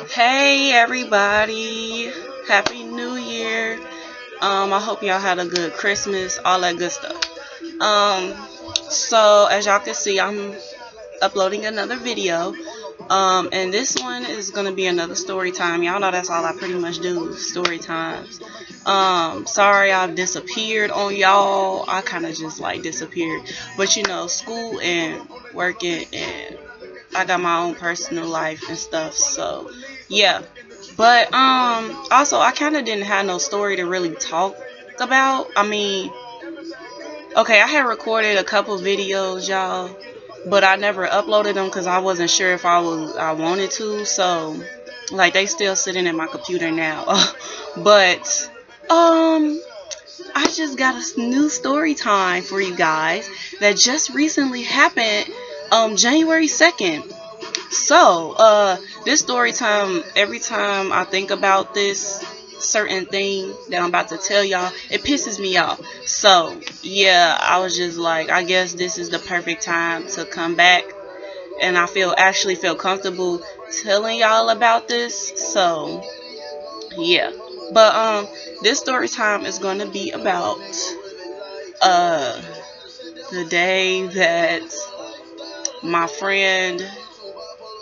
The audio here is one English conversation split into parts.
Hey everybody, Happy New Year. I hope y'all had a good Christmas, all that good stuff. Um, so as y'all can see, I'm uploading another video. And this one is gonna be another story time. Y'all know that's all I pretty much do, story times. Sorry I've disappeared on y'all. I kinda just like disappeared. But you know, school and working and I got my own personal life and stuff, so yeah. But also I kinda didn't have no story to really talk about. I mean, okay, I had recorded a couple videos, y'all, but I never uploaded them because I wasn't sure if I wanted to. So, like, they still sitting in my computer now. But I just got a new story time for you guys that just recently happened, January 2nd. So, this story time, every time I think about this certain thing that I'm about to tell y'all, it pisses me off. So, yeah, I was just like, I guess this is the perfect time to come back, and I actually feel comfortable telling y'all about this. So, yeah. But this story time is going to be about uh the day that my friend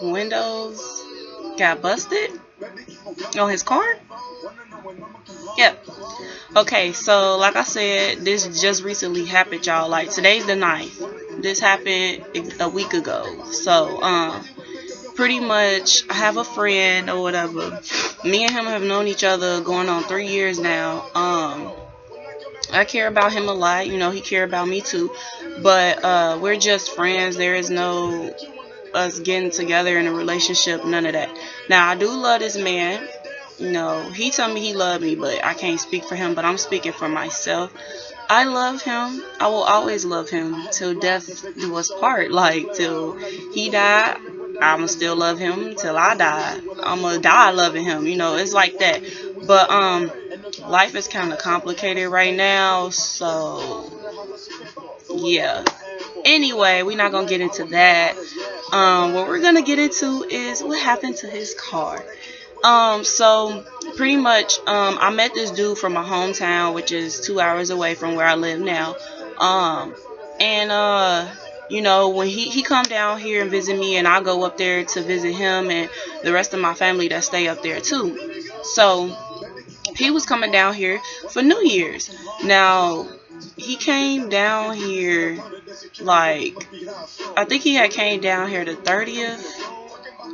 windows got busted on his car. Yep. Okay, so like I said, this just recently happened, y'all. Like today's the 9th. This happened a week ago. So, pretty much I have a friend or whatever. Me and him have known each other going on 3 years now. I care about him a lot, you know, he care about me too. But we're just friends. There is no us getting together in a relationship, none of that. Now I do love this man. You know, he told me he loved me, but I can't speak for him, but I'm speaking for myself. I love him. I will always love him till death do us part. Like till he died, I'ma still love him till I die. I'ma die loving him. You know, it's like that. But life is kind of complicated right now, so yeah. Anyway, we're not gonna get into that. What we're gonna get into is what happened to his car. So pretty much, I met this dude from my hometown, which is 2 hours away from where I live now. And you know, when he come down here and visit me, and I go up there to visit him and the rest of my family that stay up there too. So he was coming down here for New Year's. Now he came down here like I think he had came down here the 30th.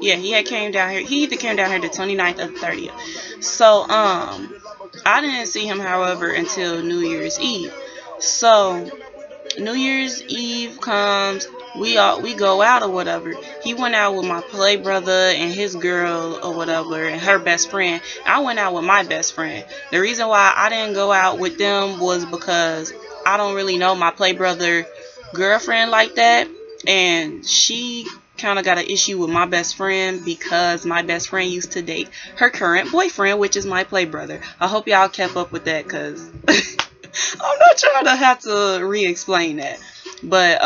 Yeah, he had came down here. He either came down here the 29th or the 30th. So I didn't see him, however, until New Year's Eve. So New Year's Eve comes, we go out or whatever. He went out with my play brother and his girl or whatever and her best friend. I went out with my best friend. The reason why I didn't go out with them was because I don't really know my play brother girlfriend like that, and she kind of got an issue with my best friend because my best friend used to date her current boyfriend, which is my play brother. I hope y'all kept up with that, because I'm not trying to have to re-explain that. But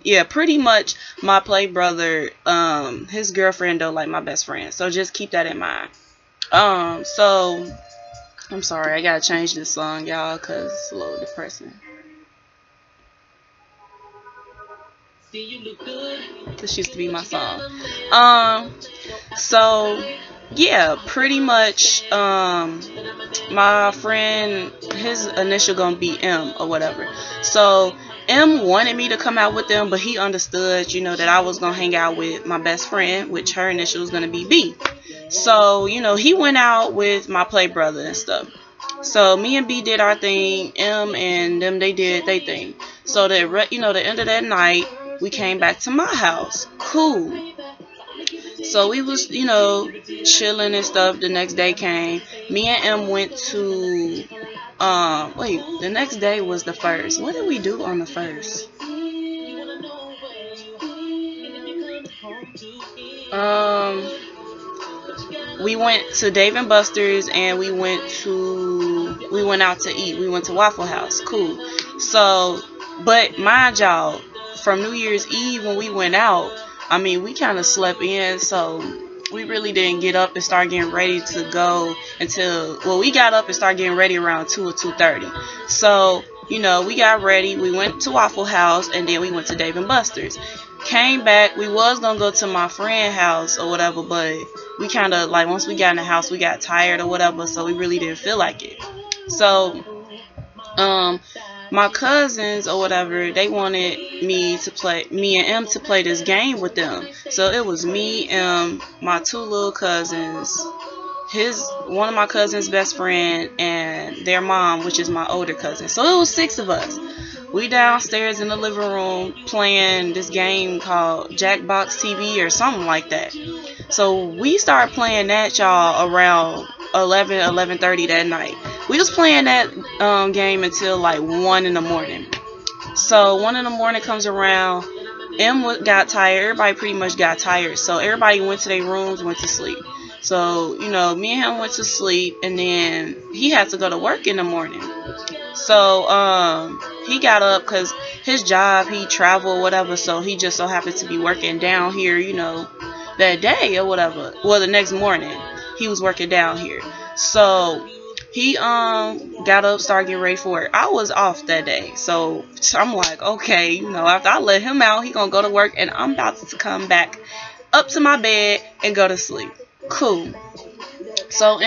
yeah, pretty much my play brother, his girlfriend don't like my best friend, so just keep that in mind. So I'm sorry, I gotta change this song, y'all, because it's a little depressing. This used to be my song. So yeah, pretty much my friend, his initial gonna be M or whatever. So M wanted me to come out with them, but he understood, you know, that I was gonna hang out with my best friend, which her initial was gonna be B. So, you know, he went out with my play brother and stuff. So me and B did our thing, M and them, they did their thing. So that, you know, the end of that night, we came back to my house. Cool. So we was, you know, chilling and stuff. The next day came. Me and M went to wait, the next day was the 1st. What did we do on the 1st? We went to Dave and Buster's, and we went out to eat. We went to Waffle House. Cool. So, but mind y'all, from New Year's Eve when we went out, I mean, we kind of slept in, so we really didn't get up and start getting ready to go until, well, we got up and started getting ready around 2 or 2:30. So, we got ready. We went to Waffle House, and then we went to Dave and Buster's. Came back. We was going to go to my friend's house or whatever, but we kind of, like, once we got in the house, we got tired or whatever, so we really didn't feel like it. So, my cousins or whatever, they wanted me and M to play this game with them. So it was me and my two little cousins, one of my cousins' best friend, and their mom, which is my older cousin. So it was 6 of us. We downstairs in the living room playing this game called Jackbox TV or something like that. So we started playing that, y'all, around 11:30 that night. We was playing that game until like 1 in the morning. So 1 in the morning comes around. M got tired. Everybody pretty much got tired. So everybody went to their rooms, went to sleep. So, me and him went to sleep, and then he had to go to work in the morning. So, he got up because his job, he traveled, whatever, so he just so happened to be working down here, that day or whatever. Well, the next morning, he was working down here. So, he got up, started getting ready for work. I was off that day, so I'm like, okay, after I let him out, he gonna go to work, and I'm about to come back up to my bed and go to sleep. Cool. So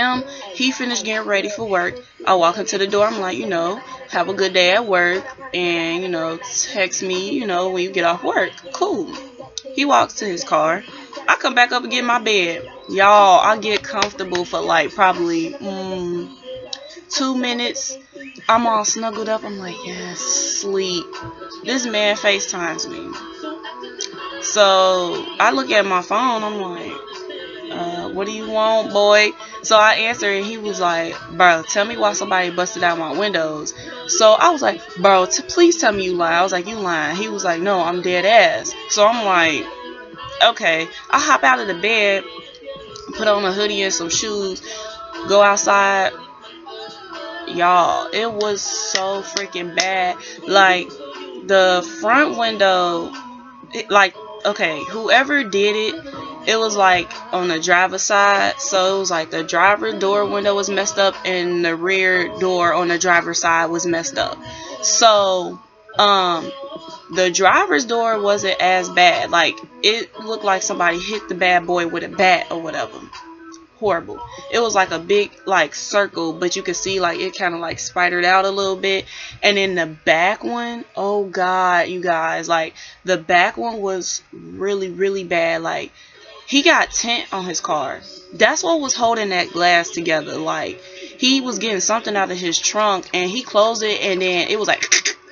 he finished getting ready for work. I walk into the door. I'm like, have a good day at work, and text me, when you get off work. Cool. He walks to his car. I come back up and get in my bed. Y'all, I get comfortable for like probably 2 minutes. I'm all snuggled up. I'm like, yes, sleep. This man FaceTimes me. So I look at my phone. I'm like, what do you want, boy? So I answered, and he was like, bro, tell me why somebody busted out my windows. So I was like, bro, please tell me you lying. I was like, you lying. He was like, no, I'm dead ass. So I'm like, okay. I hop out of the bed, put on a hoodie and some shoes, go outside. Y'all, it was so freaking bad. Like, the front window, okay, whoever did it, it was like on the driver's side. So it was like the driver door window was messed up, and the rear door on the driver's side was messed up. So the driver's door wasn't as bad. Like, it looked like somebody hit the bad boy with a bat or whatever. Horrible. It was like a big like circle, but you could see like it kind of like spidered out a little bit. And then the back one, oh god, you guys, like the back one was really, really bad. Like, he got tint on his car. That's what was holding that glass together. Like, he was getting something out of his trunk, and he closed it, and then it was like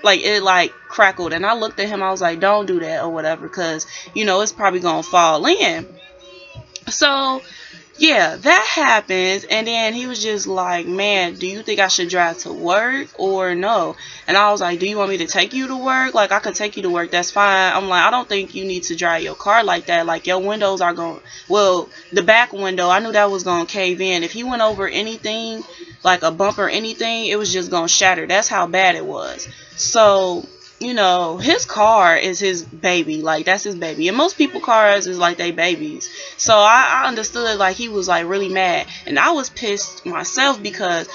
it like crackled. And I looked at him, I was like, don't do that or whatever, because it's probably gonna fall in. So yeah, that happens. And then he was just like, man, do you think I should drive to work or no? And I was like, do you want me to take you to work? Like, I could take you to work, that's fine. I'm like, I don't think you need to drive your car like that. Like, your windows are going, well, the back window, I knew that was going to cave in. If he went over anything, like a bump or anything, it was just going to shatter. That's how bad it was. So, his car is his baby. Like, that's his baby. And most people's cars is like they babies. So I understood, like, he was like really mad. And I was pissed myself because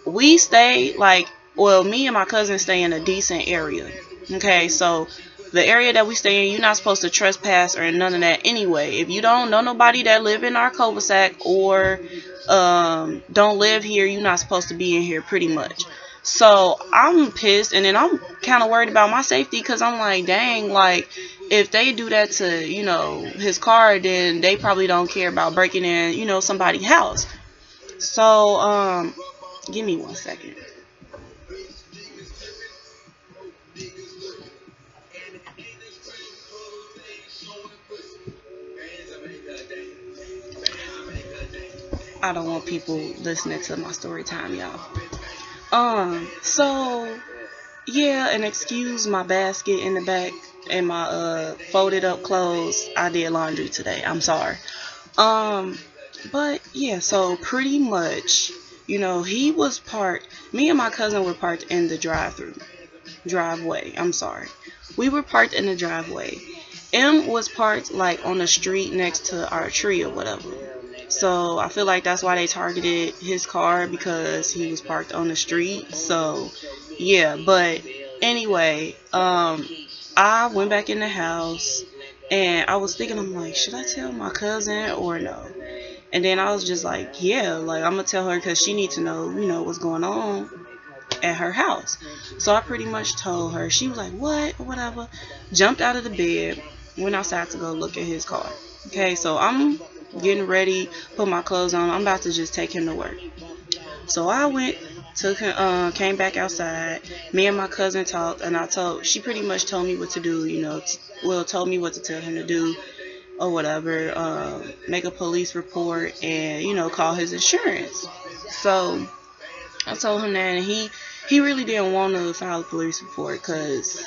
we stay like, well, me and my cousin stay in a decent area. Okay, so the area that we stay in, you're not supposed to trespass or none of that anyway. If you don't know nobody that live in our cul-de-sac or don't live here, you're not supposed to be in here pretty much. So I'm pissed, and then I'm kind of worried about my safety, because I'm like, dang, like, if they do that to, his car, then they probably don't care about breaking in, somebody's house. So, give me 1 second. I don't want people listening to my story time, y'all. So yeah, and excuse my basket in the back and my folded up clothes. I did laundry today. I'm sorry. But yeah, so pretty much, he was parked. Me and my cousin were parked in the driveway. I'm sorry. We were parked in the driveway, M was parked like on the street next to our tree or whatever. So I feel like that's why they targeted his car, because he was parked on the street. So yeah, but anyway, I went back in the house and I was thinking, I'm like, should I tell my cousin or no? And then I was just like, yeah, like I'm gonna tell her because she needs to know, what's going on at her house. So I pretty much told her. She was like, what? Or whatever. Jumped out of the bed, went outside to go look at his car. Okay, so I'm getting ready, put my clothes on. I'm about to just take him to work. So I went, took him, came back outside. Me and my cousin talked, and she pretty much told me what to do, told me what to tell him to do or whatever, make a police report and, call his insurance. So I told him that, and he really didn't want to file a police report because,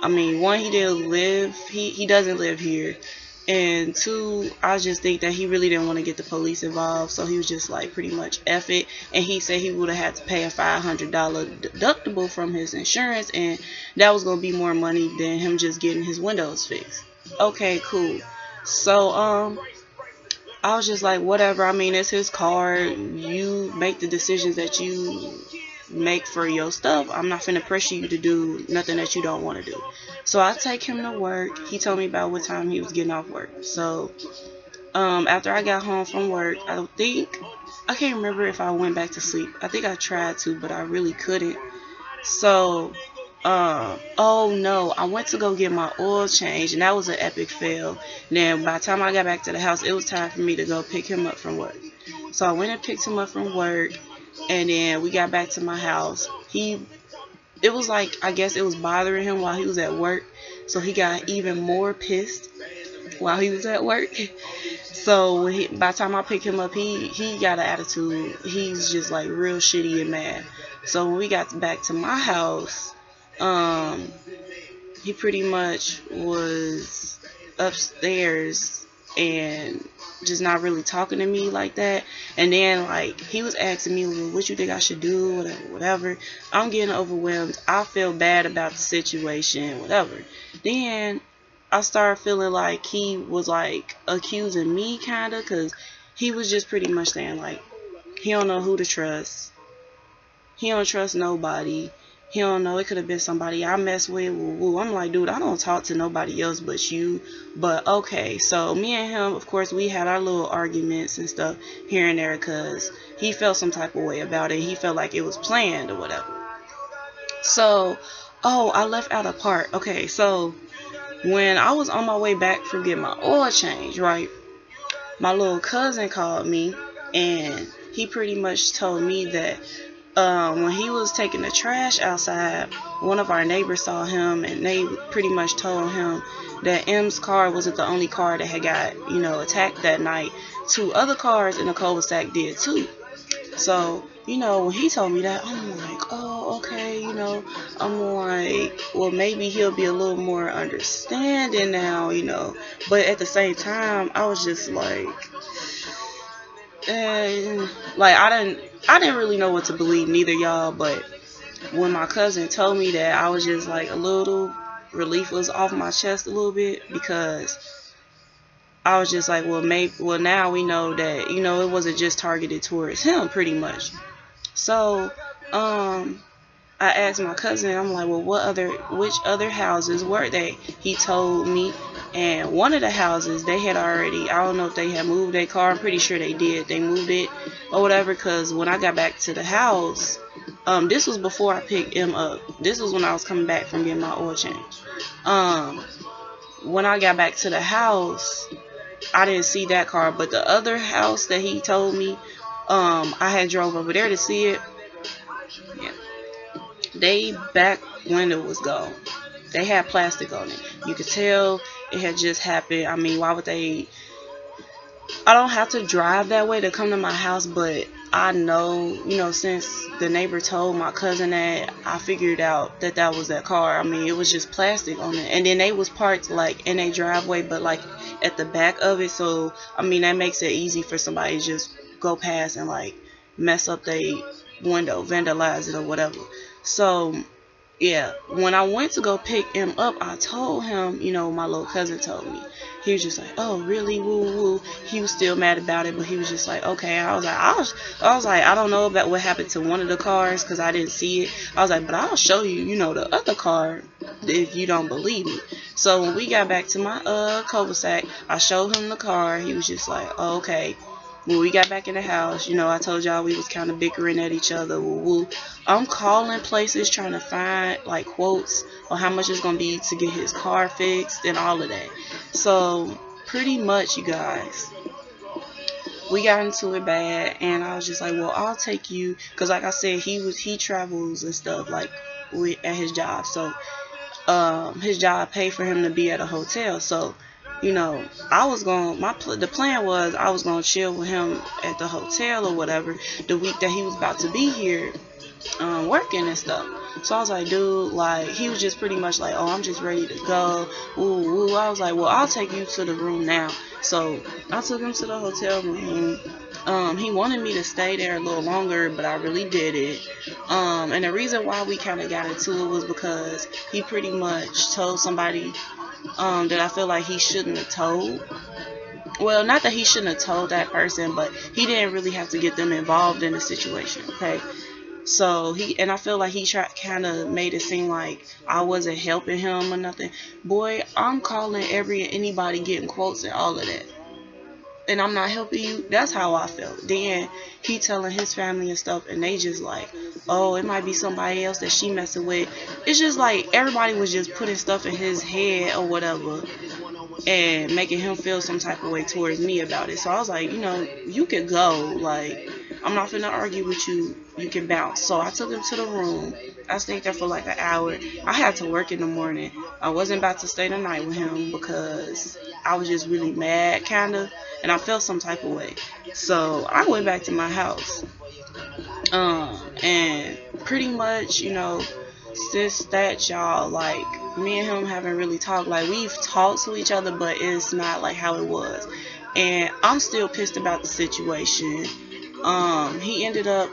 I mean, one, he doesn't live here, and two, I just think that he really didn't want to get the police involved, so he was just like, pretty much F it, and he said he would have had to pay a $500 deductible from his insurance, and that was going to be more money than him just getting his windows fixed. Okay, cool. So, I was just like, whatever. I mean, it's his car. You make the decisions that you make for your stuff. I'm not finna pressure you to do nothing that you don't want to do. So I take him to work. He told me about what time he was getting off work. So after I got home from work, I can't remember if I went back to sleep. I think I tried to, but I really couldn't. So oh no, I went to go get my oil change, and that was an epic fail. Then by the time I got back to the house, it was time for me to go pick him up from work. So I went and picked him up from work, and then we got back to my house. It was like, I guess it was bothering him while he was at work, so he got even more pissed while he was at work. So by the time I picked him up, he got an attitude. He's just like real shitty and mad. So when we got back to my house, he pretty much was upstairs and just not really talking to me like that. And then like he was asking me, well, what you think I should do, whatever. I'm getting overwhelmed. I feel bad about the situation, whatever. Then I started feeling like he was like accusing me kinda, cause he was just pretty much saying like he don't know who to trust. He don't trust nobody. He don't know, it could have been somebody I messed with. Woo. I'm like, dude, I don't talk to nobody else but you. But okay, so me and him, of course, we had our little arguments and stuff here and there because he felt some type of way about it. He felt like it was planned or whatever. So, oh, I left out a part. Okay, so when I was on my way back from getting my oil change, right, my little cousin called me, and he pretty much told me that when he was taking the trash outside, one of our neighbors saw him, and they pretty much told him that M's car wasn't the only car that had got, attacked that night. 2 other cars in the cul-de-sac did too. So, when he told me that, I'm like, oh, okay, I'm like, well, maybe he'll be a little more understanding now, But at the same time, I was just like, I didn't really know what to believe, neither, y'all. But when my cousin told me that, I was just like, a little relief was off my chest a little bit, because I was just like, well, now we know that, it wasn't just targeted towards him, pretty much. So, I asked my cousin, I'm like, well, which other houses were they? He told me, and one of the houses, they had already, I don't know if they had moved their car. I'm pretty sure they did. They moved it or whatever, because when I got back to the house, this was before I picked him up. This was when I was coming back from getting my oil change. When I got back to the house, I didn't see that car, but the other house that he told me, I had drove over there to see it. Yeah. They back window was gone. They had plastic on it. You could tell it had just happened. I mean, why would they? I don't have to drive that way to come to my house, but I know, since the neighbor told my cousin that, I figured out that was that car. I mean, it was just plastic on it. And then they was parked like in a driveway, but like at the back of it. So, I mean, that makes it easy for somebody to just go past and like mess up their window, vandalize it or whatever. So Yeah, when I went to go pick him up, I told him, my little cousin told me. He was just like, "Oh, really? Woo woo." He was still mad about it, but he was just like, "Okay." I was like, I don't know about what happened to one of the cars because I didn't see it. I was like, but I'll show you, the other car if you don't believe me. So when we got back to my cul-de-sac, I showed him the car. He was just like, "Oh, okay." When we got back in the house, I told y'all we was kind of bickering at each other. Woo woo. I'm calling places trying to find like quotes on how much it's gonna be to get his car fixed and all of that. So pretty much, you guys, we got into it bad, and I was just like, well, I'll take you, cause like I said, he travels and stuff like at his job. So his job paid for him to be at a hotel. So I was going, the plan was I was going to chill with him at the hotel or whatever the week that he was about to be here working and stuff. So I was like, dude, like, he was just pretty much like, oh, I'm just ready to go. Ooh, ooh. I was like, well, I'll take you to the room now. So I took him to the hotel room. He wanted me to stay there a little longer, but I really did it. And the reason why we kind of got into it was because he pretty much told somebody that I feel like he shouldn't have told. Well, not that he shouldn't have told that person, but he didn't really have to get them involved in the situation, okay? So I feel like he kind of made it seem like I wasn't helping him or nothing. Boy, I'm calling anybody getting quotes and all of that, and I'm not helping you. That's how I felt. Then he telling his family and stuff, and they just like, oh, it might be somebody else that she messing with. It's just like everybody was just putting stuff in his head or whatever, and making him feel some type of way towards me about it. So I was like, you could go. Like, I'm not finna argue with you. You can bounce. So I took him to the room. I stayed there for like an hour. I had to work in the morning. I wasn't about to stay the night with him because I was just really mad, kind of, and I felt some type of way. So I went back to my house. And pretty much, since that, y'all, like, me and him haven't really talked. Like, we've talked to each other, but it's not like how it was. And I'm still pissed about the situation. He ended up,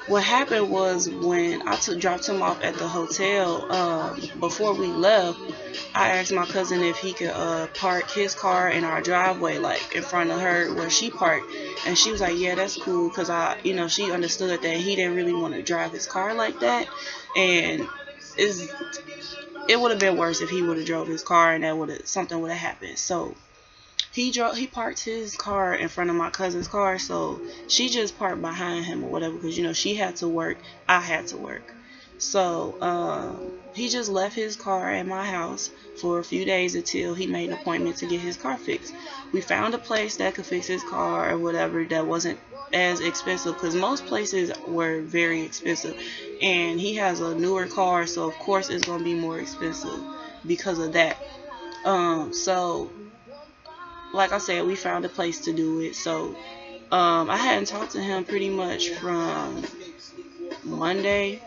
what happened was when I dropped him off at the hotel, before we left, I asked my cousin if he could park his car in our driveway, like in front of her where she parked. And she was like, yeah, that's cool, because she understood that he didn't really want to drive his car like that. And it would have been worse if he would have drove his car and something would have happened. So he parked his car in front of my cousin's car, so she just parked behind him or whatever, because she had to work, I had to work. So he just left his car at my house for a few days until he made an appointment to get his car fixed. We found a place that could fix his car or whatever that wasn't as expensive, because most places were very expensive, and he has a newer car, so of course it's going to be more expensive because of that. So like I said, we found a place to do it. So I hadn't talked to him pretty much from Monday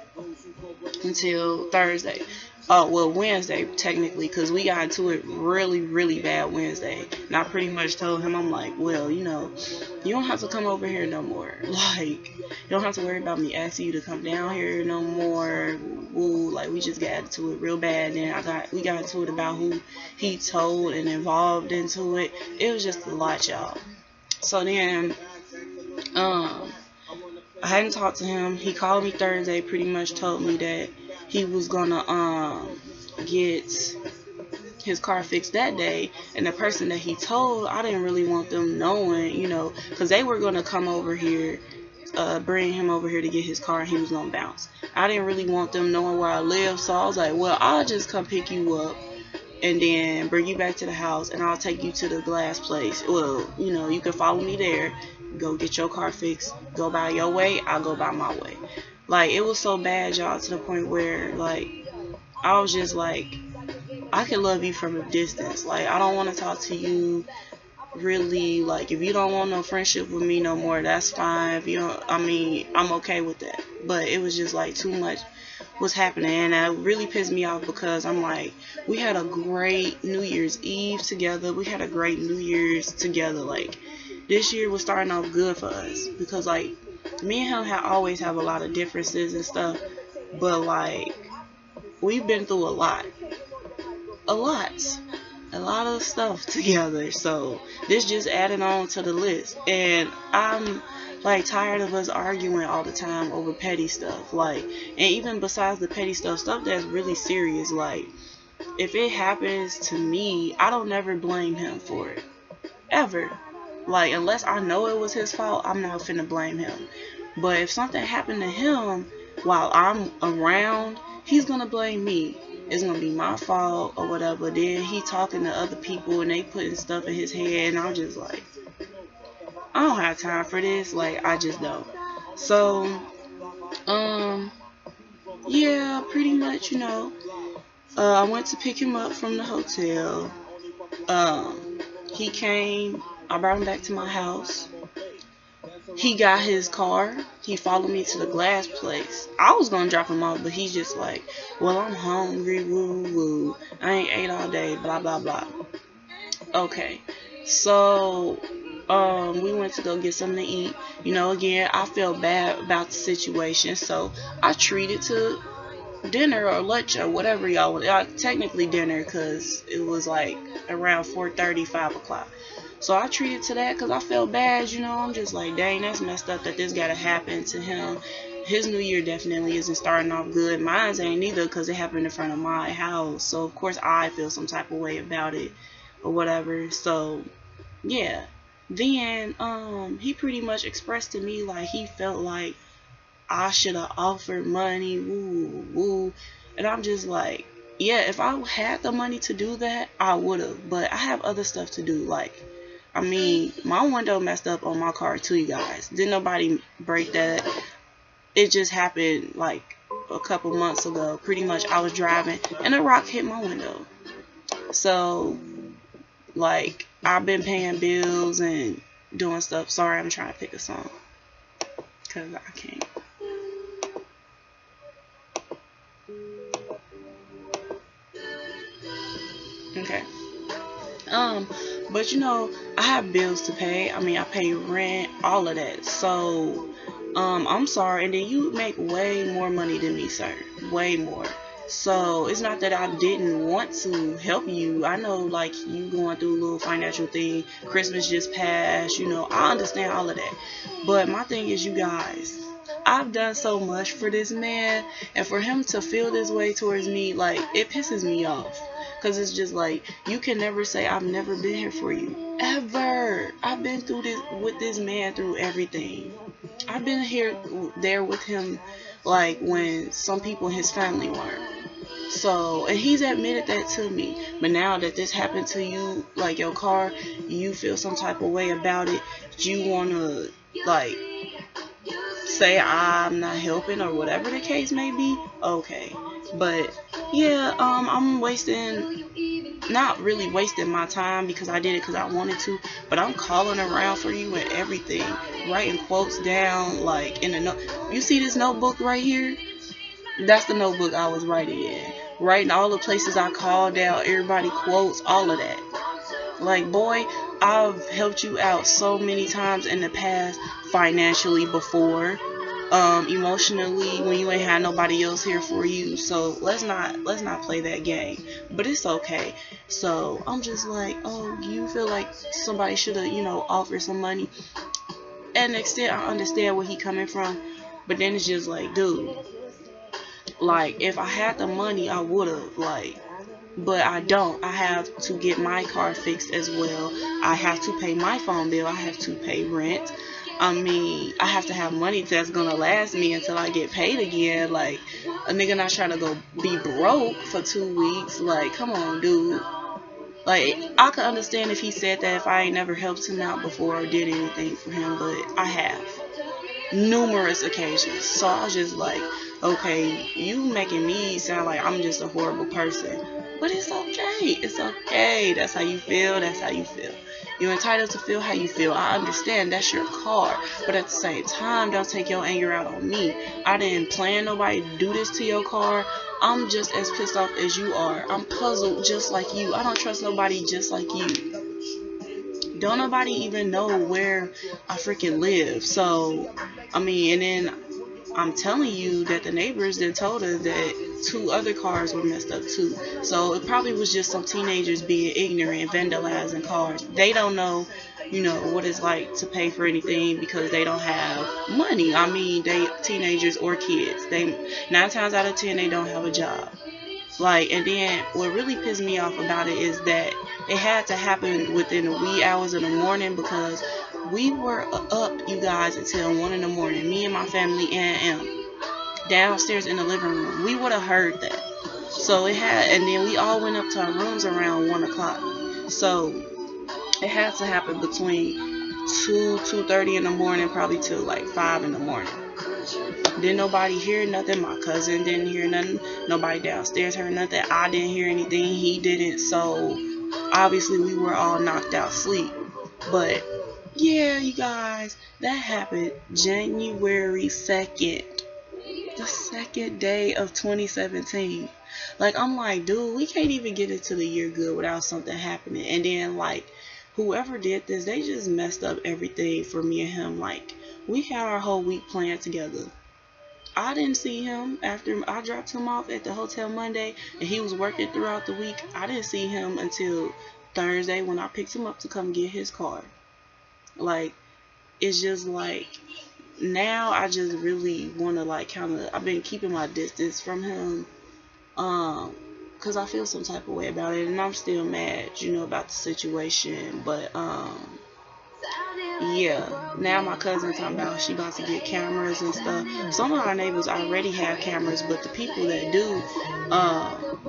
until Thursday. Oh, well, Wednesday, technically, because we got into it really, really bad Wednesday. And I pretty much told him, I'm like, well, you don't have to come over here no more. Like, you don't have to worry about me asking you to come down here no more. Ooh, like, we just got into it real bad. Then we got into it about who he told and involved into it. It was just a lot, y'all. So then, I hadn't talked to him. He called me Thursday, pretty much told me that he was gonna get his car fixed that day, and the person that he told, I didn't really want them knowing, because they were gonna come over here, bring him over here to get his car, and he was gonna bounce. I didn't really want them knowing where I live, so I was like, well, I'll just come pick you up and then bring you back to the house, and I'll take you to the glass place. Well, you can follow me there, go get your car fixed, go by your way, I'll go by my way. Like, it was so bad, y'all, to the point where, like, I was just like, I can love you from a distance. Like, I don't want to talk to you, really. Like, if you don't want no friendship with me no more, that's fine. If you don't, I'm okay with that. But it was just, like, too much was happening, and that really pissed me off, because I'm like, we had a great New Year's Eve together. We had a great New Year's together. Like, this year was starting off good for us, because, like, me and him always have a lot of differences and stuff, but, like, we've been through a lot, a lot of stuff together. So this just added on to the list, and I'm like tired of us arguing all the time over petty stuff. Like, and even besides the petty stuff that's really serious. Like, if it happens to me, I don't never blame him for it, ever. Like, unless I know it was his fault, I'm not finna blame him. But if something happened to him while I'm around, he's gonna blame me. It's gonna be my fault or whatever. Then he talking to other people and they putting stuff in his head, and I'm just like, I don't have time for this. Like, I just don't. So, yeah, pretty much, I went to pick him up from the hotel. He came. I brought him back to my house. He got his car. He followed me to the glass place. I was gonna drop him off, but he's just like, well, I'm hungry, woo woo. I ain't ate all day, blah blah blah. Okay, so we went to go get something to eat. Again, I felt bad about the situation, so I treated to dinner or lunch or whatever y'all want. Technically dinner, because it was like around 4:30, 5 o'clock. So I treated to that because I felt bad. I'm just like, dang, that's messed up that this gotta happen to him. His new year definitely isn't starting off good. Mine's ain't either, because it happened in front of my house. So of course I feel some type of way about it or whatever. So yeah. Then he pretty much expressed to me like he felt like I should have offered money, woo woo. And I'm just like, yeah, if I had the money to do that, I would have. But I have other stuff to do. Like, I mean, my window messed up on my car too, you guys. Didn't nobody break that. It just happened like a couple months ago. Pretty much I was driving and a rock hit my window. So, like, I've been paying bills and doing stuff. Sorry, I'm trying to pick a song, because I can't. Okay. But I have bills to pay. I mean, I pay rent, all of that. So, I'm sorry. And then you make way more money than me, sir. Way more. So it's not that I didn't want to help you. I know, like, you going through a little financial thing. Christmas just passed. I understand all of that. But my thing is, you guys, I've done so much for this man, and for him to feel this way towards me, like, it pisses me off. Because it's just like, you can never say I've never been here for you. Ever. I've been through this with this man through everything. I've been there with him, like, when some people in his family weren't. So, and he's admitted that to me. But now that this happened to you, like your car, you feel some type of way about it. You want to, like, say I'm not helping or whatever the case may be. Okay. But yeah, I'm not really wasting my time, because I did it because I wanted to, but I'm calling around for you and everything, writing quotes down, like, in a note. You see this notebook right here? That's the notebook I was writing in. Writing all the places I called out, everybody quotes, all of that. Like, boy, I've helped you out so many times in the past, financially before. Emotionally, when you ain't had nobody else here for you. So let's not play that game. But it's okay. So I'm just like, oh, you feel like somebody should have, offered some money. And to an extent, I understand where he coming from. But then it's just like, dude, like, if I had the money, I would have, like, but I don't. I have to get my car fixed as well. I have to pay my phone bill. I have to pay rent. I mean, I have to have money that's gonna last me until I get paid again. Like, a nigga not trying to go be broke for 2 weeks. Like, come on, dude. Like, I could understand if he said that if I ain't never helped him out before or did anything for him, but I have. Numerous occasions. So I was just like, okay, you making me sound like I'm just a horrible person. But it's okay. It's okay. That's how you feel. That's how you feel. You're entitled to feel how you feel. I understand that's your car. But at the same time, don't take your anger out on me. I didn't plan nobody to do this to your car. I'm just as pissed off as you are. I'm puzzled just like you. I don't trust nobody just like you. Don't nobody even know where I freaking live. So, I mean, and then I'm telling you that the neighbors then told us that 2 other cars were messed up too. So it probably was just some teenagers being ignorant, vandalizing cars. They don't know, you know, what it's like to pay for anything because they don't have money. I mean, they teenagers or kids. They 9 times out of 10 they don't have a job. Like, and then what really pissed me off about it is that it had to happen within the wee hours of the morning, because we were up, you guys, until 1 in the morning. Me and my family and downstairs in the living room. We would have heard that. So it had, and then we all went up to our rooms around 1 o'clock. So it had to happen between 2:30 in the morning, probably till like 5 in the morning. Didn't nobody hear nothing. My cousin didn't hear nothing. Nobody downstairs heard nothing. I didn't hear anything. He didn't. So obviously we were all knocked out sleep. But yeah, you guys, that happened January 2nd. The 2nd day of 2017. Like, I'm like, dude, we can't even get into the year good without something happening. And then, like, whoever did this, they just messed up everything for me and him. Like, we had our whole week planned together. I didn't see him after I dropped him off at the hotel Monday, and he was working throughout the week. I didn't see him until Thursday when I picked him up to come get his car. Like, it's just like, now I just really want to, like, kind of, I've been keeping my distance from him, because I feel some type of way about it, and I'm still mad, you know, about the situation. But yeah, now my cousin talking about she about to get cameras and stuff. Some of our neighbors already have cameras, but the people that do,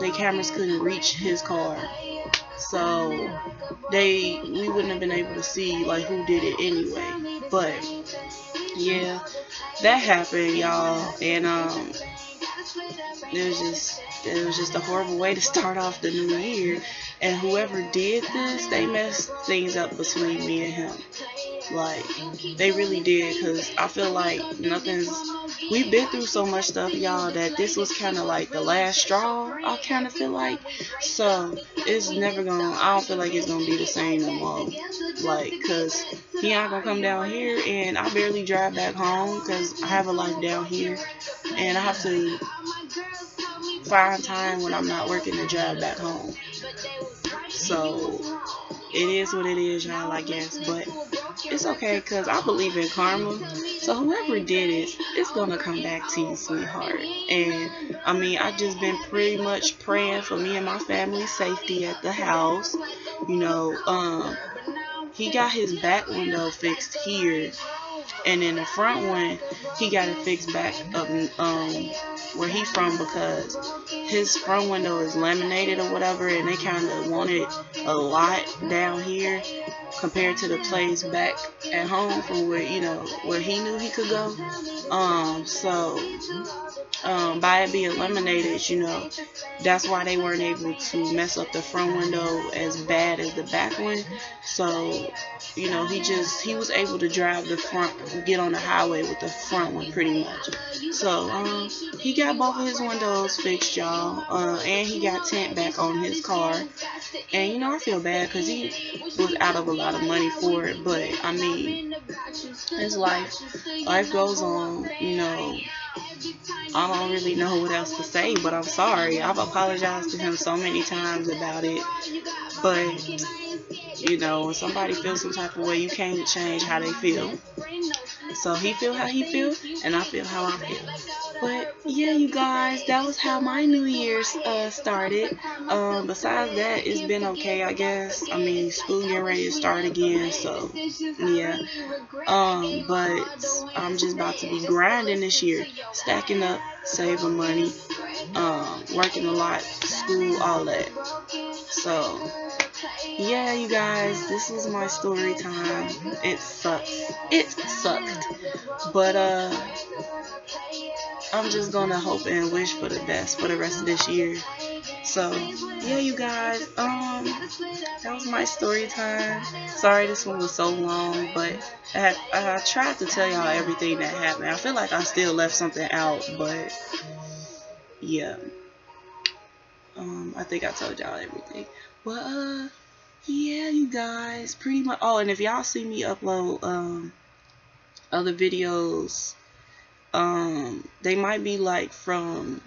their cameras couldn't reach his car, so we wouldn't have been able to see, like, who did it anyway. But yeah, that happened, y'all, and it was just a horrible way to start off the new year. And whoever did this, they messed things up between me and him. Like, they really did, because I feel like we've been through so much stuff, y'all, that this was kind of like the last straw, I kind of feel like. So it's never gonna, I don't feel like it's gonna be the same no more. Like, because he ain't gonna come down here, and I barely drive back home because I have a life down here, and I have to find time when I'm not working to drive back home. So it is what it is, y'all, I guess. But it's okay, because I believe in karma. So whoever did it, it's gonna come back to you, sweetheart. And I mean, I just been pretty much praying for me and my family's safety at the house. You know, he got his back window fixed here, and in the front one, he got it fixed back up where he from, because his front window is laminated or whatever, and they kind of wanted a lot down here compared to the place back at home from where, you know, where he knew he could go. So by it being laminated, you know, that's why they weren't able to mess up the front window as bad as the back one. So, you know, he was able to drive the front, get on the highway with the front one pretty much. So he got both of his windows fixed, y'all, and he got tint back on his car. And, you know, I feel bad because he was out of a lot of money for it, but I mean, it's life goes on, you know. I don't really know what else to say, but I'm sorry. I've apologized to him so many times about it, but, you know, when somebody feels some type of way, you can't change how they feel. So he feel how he feel, and I feel how I feel. But yeah, you guys, that was how my New Year's started. Besides that, it's been okay, I guess. I mean, school getting ready to start again, so yeah. But I'm just about to be grinding this year, stacking up, saving money, working a lot, school, all that. So yeah, you guys, this was my story time. It sucks. It sucked. But I'm just gonna hope and wish for the best for the rest of this year. So yeah, you guys, that was my story time. Sorry this one was so long, but I tried to tell y'all everything that happened. I feel like I still left something out, but yeah. I think I told y'all everything. But yeah, you guys, pretty much. Oh, and if y'all see me upload other videos, they might be like from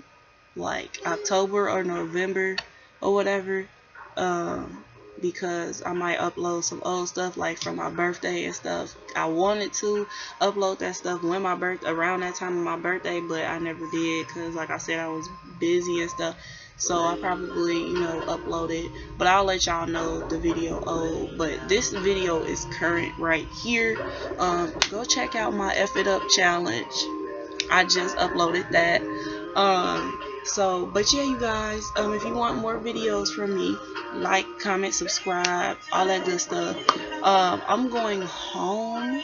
like October or November or whatever, because I might upload some old stuff like from my birthday and stuff. I wanted to upload that stuff around that time of my birthday, but I never did because, like I said, I was busy and stuff. So I probably, upload it, but I'll let y'all know the video old. But this video is current right here. Go check out my F It Up challenge. I just uploaded that. But yeah, you guys, if you want more videos from me, like, comment, subscribe, all that good stuff. I'm going home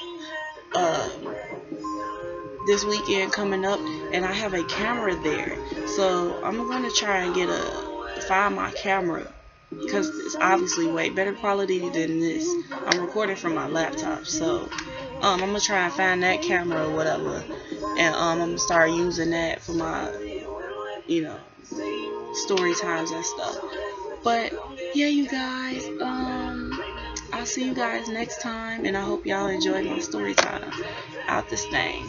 this weekend coming up, and I have a camera there, so I'm gonna try and find my camera, because it's obviously way better quality than this. I'm recording from my laptop, so I'm gonna try and find that camera or whatever, and I'm gonna start using that for my story times and stuff. But yeah, you guys, I'll see you guys next time, and I hope y'all enjoyed my story time out this thing.